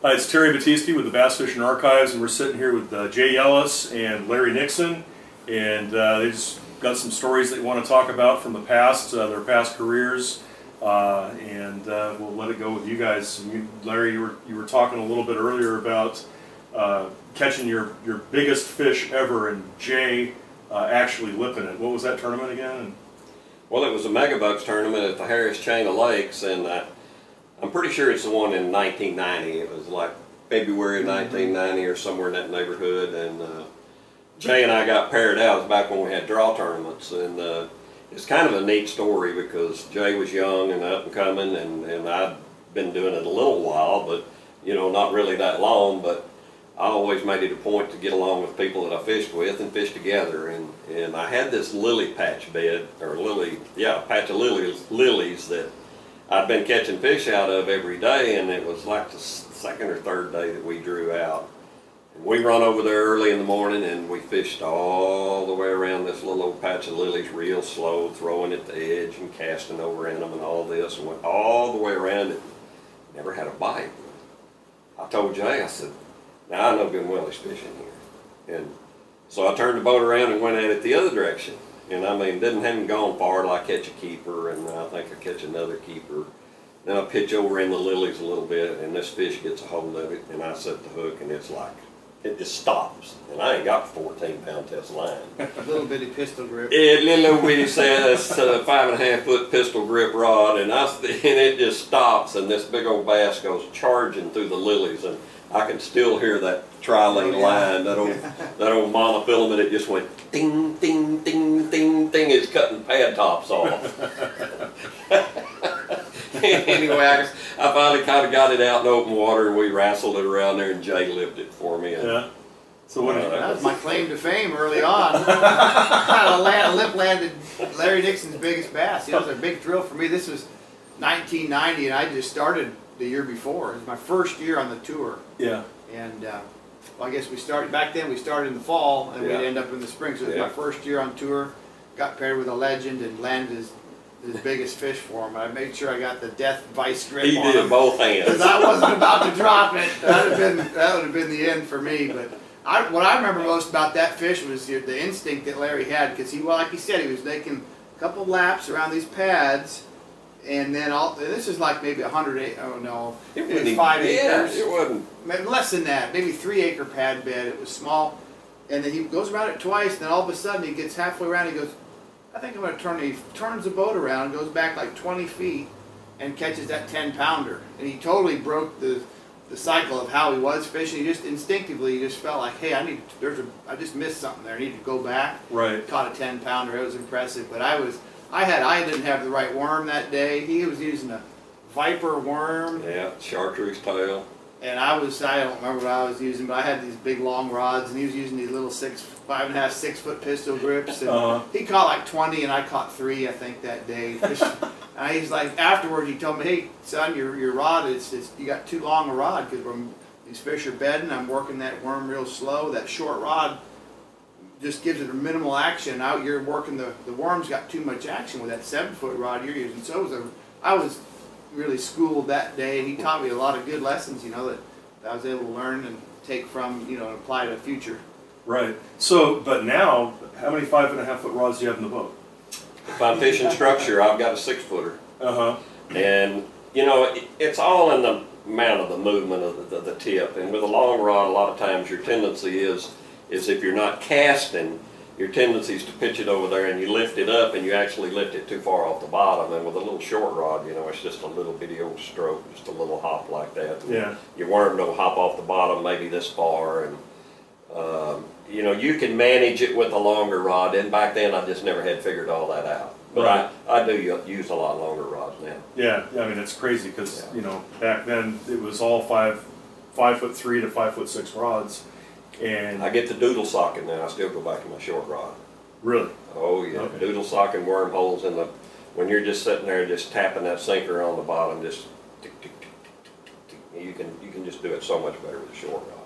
Hi, it's Terry Battisti with the Bass Fishing Archives, and we're sitting here with Jay Yelas and Larry Nixon, and they just got some stories they want to talk about from the past, their past careers, and we'll let it go with you guys. Larry, you were talking a little bit earlier about catching your biggest fish ever, and Jay actually lipping it. What was that tournament again? Well, it was a Megabucks tournament at the Harris Chain of Lakes, and I'm pretty sure it's the one in 1990. It was like February 1990 or somewhere in that neighborhood, and Jay and I got paired out. It was back when we had draw tournaments, and it's kind of a neat story because Jay was young and up and coming, and I'd been doing it a little while, but you know, not really that long. But I always made it a point to get along with people that I fished with and fish together, and I had this lily patch bed, or patch of lilies that I'd been catching fish out of every day, and it was like the second or third day that we drew out. And we run over there early in the morning, and we fished all the way around this little old patch of lilies real slow, throwing at the edge and casting over in them and all this, and went all the way around it. Never had a bite. I told Jay, I said, now I know Good Willie's fishing here. And so I turned the boat around and went at it the other direction. And I mean, hadn't gone far till I catch a keeper, and I think I catch another keeper. Then I pitch over in the lilies a little bit, and this fish gets a hold of it, and I set the hook, and it's like, it just stops. And I ain't got 14-pound test line. A little bitty pistol grip. Yeah, little bitty 5.5-foot pistol grip rod, and it just stops, and this big old bass goes charging through the lilies, and I can still hear that tri-lane line, that old monofilament. It just went ding, ding, ding, ding, ding. It's cutting pad tops off. Anyway, I finally kind of got it out in open water, and we wrestled it around there, and Jay lived it for me. And, yeah. So what? That was my claim to fame early on. I lip landed Larry Nixon's biggest bass. It was a big thrill for me. This was 1990, and I just started the year before. It was my first year on the tour. Yeah. And well, I guess we started back then. We started in the fall, and we'd end up in the spring. So it was my first year on tour. Got paired with a legend and landed his biggest fish for him. I made sure I got the death vice grip on him. He did both hands. Because I wasn't about to drop it. That would have been the end for me. But what I remember most about that fish was the instinct that Larry had, because like he said, he was making a couple laps around these pads. And then this is like maybe 100 oh no, it was 5 acres. It wasn't. Maybe less than that, maybe 3-acre pad bed. It was small. And then he goes around it twice, and then all of a sudden he gets halfway around, he goes, I think I'm going to turn it. He turns the boat around, goes back like 20 feet, and catches that 10-pounder. And he totally broke the cycle of how he was fishing. He just instinctively just felt like, hey, I just missed something there. I need to go back. Right. Caught a 10-pounder. It was impressive. But I didn't have the right worm that day. He was using a viper worm. Yeah, chartreuse tail. And I don't remember what I was using, but I had these big long rods, and he was using these little 5.5, 6-foot pistol grips. And he caught like 20, and I caught 3, I think, that day. And he's like, afterwards, he told me, hey, son, your rod, you got too long a rod, because these fish are bedding. I'm working that worm real slow. That short rod just gives it a minimal action. Now you're working the worm's got too much action with that 7-foot rod you're using. So I was really schooled that day, and he taught me a lot of good lessons, that I was able to learn and take from, and apply to the future. Right. So, but now, how many 5.5-foot rods do you have in the boat? If I'm fishing structure, I've got a 6-footer. And it's all in the amount of the movement of the tip. And with a long rod, a lot of times your tendency is if you're not casting, your tendency is to pitch it over there and you lift it up, and you actually lift it too far off the bottom. And with a little short rod, it's just a little bitty old stroke, just a little hop like that. And your worm don't hop off the bottom maybe this far. And you can manage it with a longer rod. And back then, I just never had figured all that out. But I do use a lot longer rods now. Yeah, I mean, it's crazy because, back then it was all 5'3" to 5'6" rods. And I get the doodle socket now. I still go back to my short rod. Really? Oh yeah, okay. Doodle socket wormholes in when you're just sitting there just tapping that sinker on the bottom, just tick, tick, tick, tick, tick, tick. You can just do it so much better with a short rod.